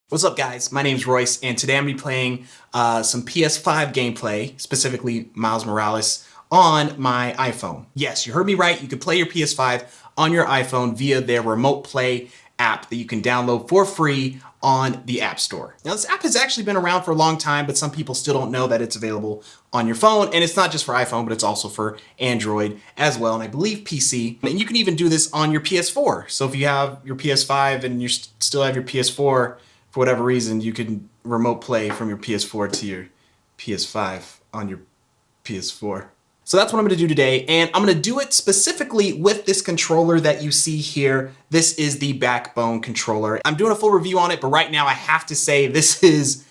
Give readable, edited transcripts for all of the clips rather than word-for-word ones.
What's up guys, my name's Royce and today I'm going to be playing some PS5 gameplay, specifically Miles Morales, on my iPhone. Yes, you heard me right, you can play your PS5 on your iPhone via their Remote Play app that you can download for free on the App Store. Now this app has actually been around for a long time, but some people still don't know that it's available on your phone, and it's not just for iPhone, but it's also for Android as well, and I believe PC. And you can even do this on your PS4. So if you have your PS5 and you still have your PS4, for whatever reason, you can remote play from your PS4 to your PS5 on your PS4. So that's what I'm gonna do today, and I'm gonna do it specifically with this controller that you see here. This is the Backbone controller. I'm doing a full review on it, but right now I have to say this is,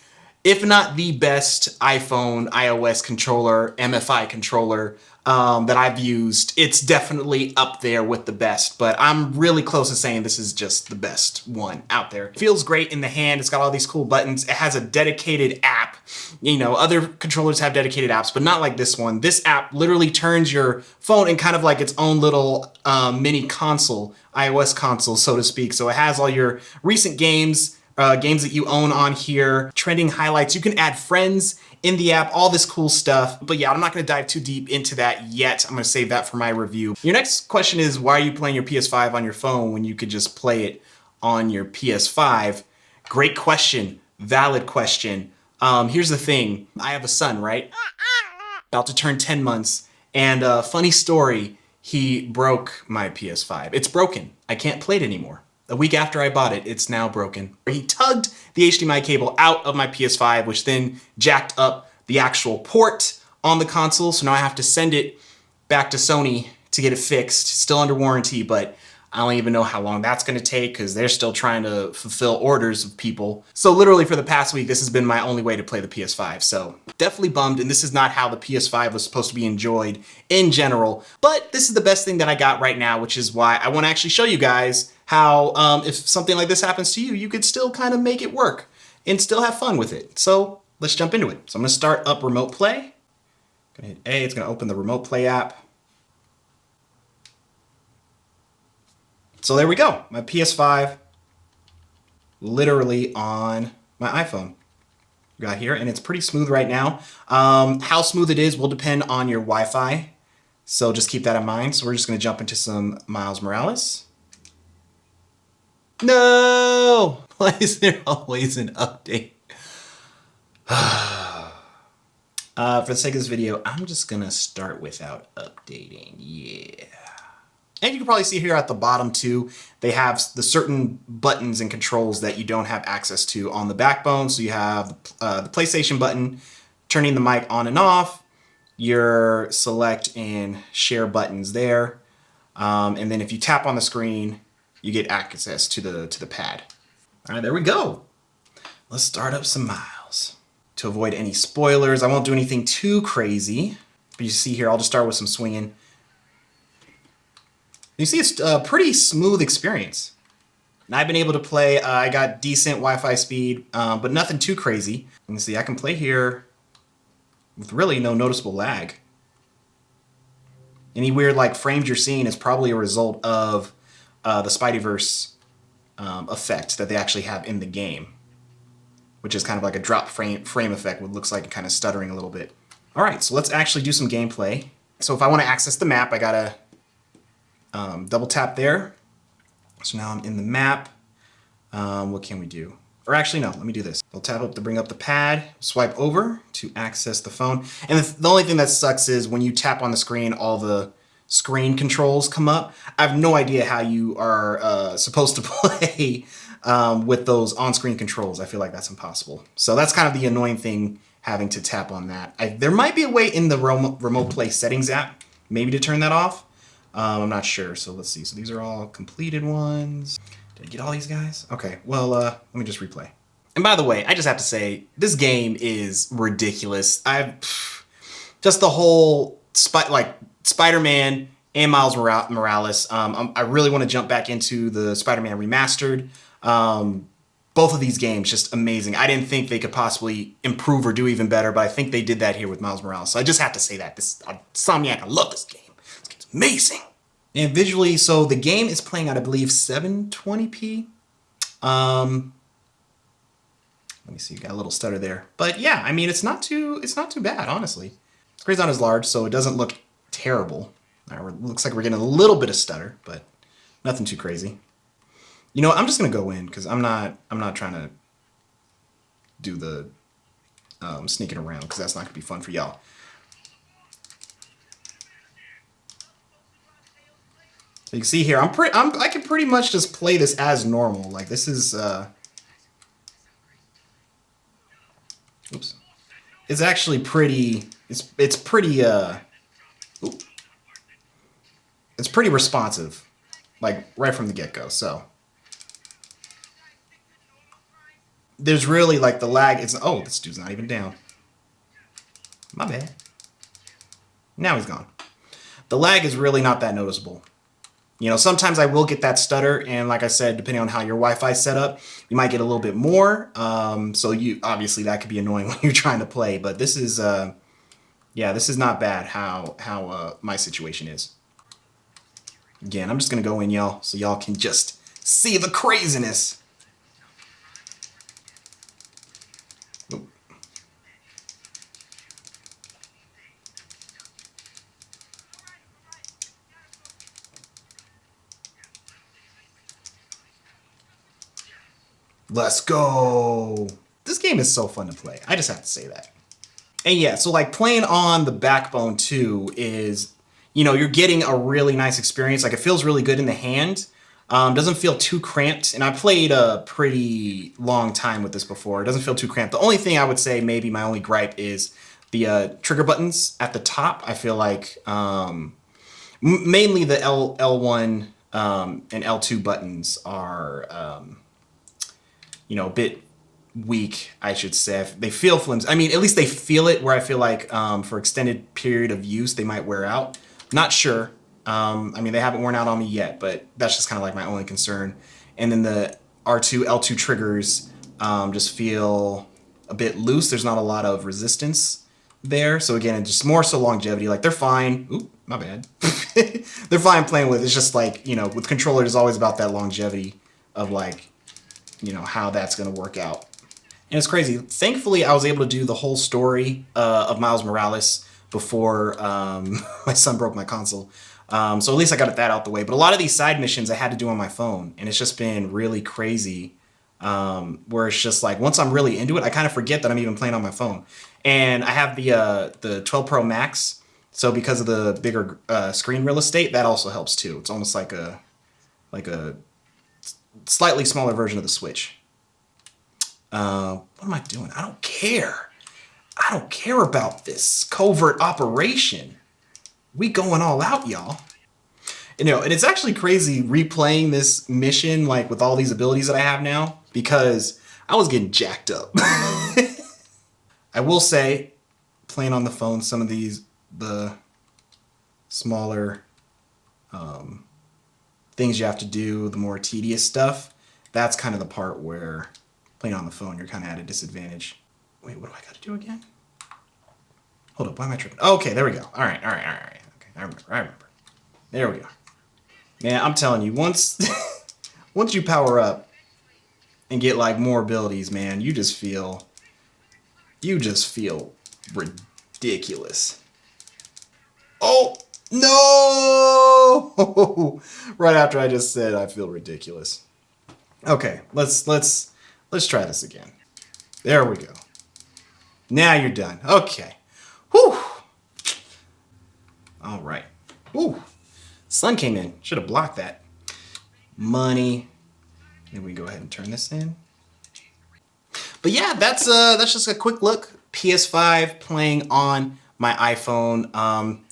if not the best iPhone iOS controller, MFI controller that I've used. It's definitely up there with the best, but I'm really close to saying this is just the best one out there. It feels great in the hand. It's got all these cool buttons. It has a dedicated app. You know, other controllers have dedicated apps, but not like this one. This app literally turns your phone in kind of like its own little mini console, iOS console, so to speak. So it has all your recent games, games that you own on here, trending highlights. You can add friends in the app, all this cool stuff. But yeah, I'm not gonna dive too deep into that yet. I'm gonna save that for my review. Your next question is, why are you playing your PS5 on your phone when you could just play it on your PS5? Great question, valid question. Here's the thing, I have a son, right? About to turn 10 months, and funny story, he broke my PS5. It's broken, I can't play it anymore. A week after I bought it, it's now broken. He tugged the HDMI cable out of my PS5, which then jacked up the actual port on the console. So now I have to send it back to Sony to get it fixed. Still under warranty, but I don't even know how long that's gonna take because they're still trying to fulfill orders of people. So literally for the past week, this has been my only way to play the PS5. So definitely bummed, and this is not how the PS5 was supposed to be enjoyed in general. But this is the best thing that I got right now, which is why I wanna actually show you guys how if something like this happens to you, you could still kind of make it work and still have fun with it. So let's jump into it. So I'm gonna start up Remote Play. Gonna hit A, it's gonna open the Remote Play app. So there we go, my PS5 literally on my iPhone. Got here, and it's pretty smooth right now. How smooth it is will depend on your Wi-Fi, so just keep that in mind. So we're just gonna jump into some Miles Morales. No! Why is there always an update? For the sake of this video, I'm just gonna start without updating, yeah. And you can probably see here at the bottom too, they have the certain buttons and controls that you don't have access to on the Backbone. So you have the PlayStation button, turning the mic on and off, your select and share buttons there. And then if you tap on the screen, you get access to the pad. All right, there we go. Let's start up some Miles. To avoid any spoilers, I won't do anything too crazy. But you see here, I'll just start with some swinging. You see, it's a pretty smooth experience. And I've been able to play, I got decent Wi-Fi speed, but nothing too crazy. You can see I can play here with really no noticeable lag. Any weird like frames you're seeing is probably a result of the Spideyverse effect that they actually have in the game, which is kind of like a drop frame effect, what looks like kind of stuttering a little bit. All right, so let's actually do some gameplay. So if I want to access the map, I gotta double tap there. So now I'm in the map. What can we do? Or actually, no, let me do this. I'll tap up to bring up the pad, swipe over to access the phone. And the only thing that sucks is when you tap on the screen, all the screen controls come up. I have no idea how you are supposed to play with those on-screen controls. I feel like that's impossible. So that's kind of the annoying thing, having to tap on that. There might be a way in the Remote Play settings app, maybe to turn that off. I'm not sure, so let's see. So these are all completed ones. Did I get all these guys? Okay, well, let me just replay. And by the way, I just have to say, this game is ridiculous. Just the whole Spider-Man and Miles Morales. I really want to jump back into the Spider-Man Remastered. Both of these games, just amazing. I didn't think they could possibly improve or do even better, but I think they did that here with Miles Morales. So I just have to say that. Insomniac, I love this game. This game's amazing. And visually, so the game is playing at, I believe, 720p. me see, got a little stutter there. But yeah, I mean, it's not too bad, honestly. Screen's not as large, so it doesn't look terrible. Looks like we're getting a little bit of stutter, but nothing too crazy. You know, I'm just gonna go in because I'm not trying to do the sneaking around because that's not gonna be fun for y'all. So you can see here, I can pretty much just play this as normal. Like this is oops. It's actually pretty. It's pretty. It's pretty responsive, like right from the get-go. So there's really like the lag. It's oh, this dude's not even down. My bad. Now he's gone. The lag is really not that noticeable. You know, sometimes I will get that stutter, and like I said, depending on how your Wi-Fi is set up, you might get a little bit more. So you obviously that could be annoying when you're trying to play. But this is, yeah, this is not bad. How my situation is. Again, I'm just gonna go in, y'all, so y'all can just see the craziness. Oop. Let's go. This game is so fun to play. I just have to say that. And yeah, so like playing on the Backbone 2 is, you know, you're getting a really nice experience. Like it feels really good in the hand. Doesn't feel too cramped. And I played a pretty long time with this before. It doesn't feel too cramped. The only thing I would say, maybe my only gripe, is the trigger buttons at the top. I feel like mainly the L1 and L2 buttons are, you know, a bit weak, I should say. They feel flimsy. I mean, at least they feel it, where I feel like for extended period of use, they might wear out. Not sure. I mean, they haven't worn out on me yet, but that's just kind of like my only concern. And then the R2, L2 triggers just feel a bit loose. There's not a lot of resistance there. So again, it's just more so longevity. Like they're fine. Oop, my bad. They're fine playing with. It's just like, you know, with controllers, it's always about that longevity of like, you know, how that's going to work out. And it's crazy. Thankfully, I was able to do the whole story of Miles Morales before my son broke my console. So at least I got that out the way. But a lot of these side missions I had to do on my phone. And it's just been really crazy where it's just like, once I'm really into it, I kind of forget that I'm even playing on my phone. And I have the 12 Pro Max. So because of the bigger screen real estate, that also helps too. It's almost like a slightly smaller version of the Switch. What am I doing? I don't care. I don't care about this covert operation. We going all out, y'all. You know, and it's actually crazy replaying this mission, like with all these abilities that I have now, because I was getting jacked up. I will say, playing on the phone, some of the smaller things you have to do, the more tedious stuff, that's kind of the part where playing on the phone, you're kind of at a disadvantage. Wait, what do I got to do again? Hold up, why am I tripping? Okay, there we go. All right. Okay, I remember. There we go. Man, I'm telling you, once you power up and get like more abilities, man, you just feel ridiculous. Oh no! Right after I just said I feel ridiculous. Okay, let's try this again. There we go. Now you're done. Okay. Whew. All right. Whew. Sun came in. Should have blocked that. Money. Then we go ahead and turn this in. But yeah, that's just a quick look. PS5 playing on my iPhone.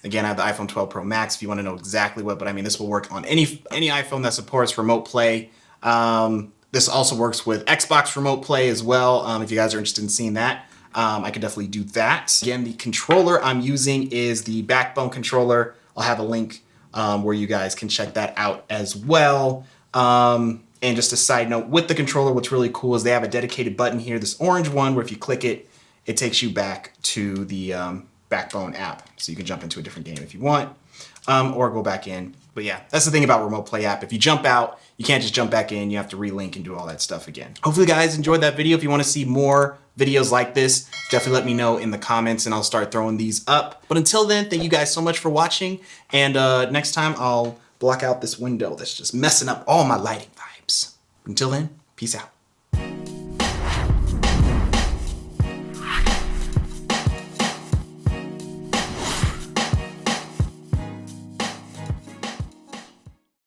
Again, I have the iPhone 12 Pro Max if you want to know exactly what, but I mean, this will work on any iPhone that supports remote play. This also works with Xbox Remote Play as well. If you guys are interested in seeing that, I could definitely do that. Again, the controller I'm using is the Backbone controller. I'll have a link where you guys can check that out as well. And just a side note, with the controller, what's really cool is they have a dedicated button here, this orange one, where if you click it, it takes you back to the Backbone app. So you can jump into a different game if you want. or go back in. But yeah, that's the thing about Remote Play app. If you jump out, you can't just jump back in. You have to relink and do all that stuff again. Hopefully you guys enjoyed that video. If you want to see more videos like this, definitely let me know in the comments and I'll start throwing these up. But until then, thank you guys so much for watching. And next time I'll block out this window that's just messing up all my lighting vibes. Until then, peace out.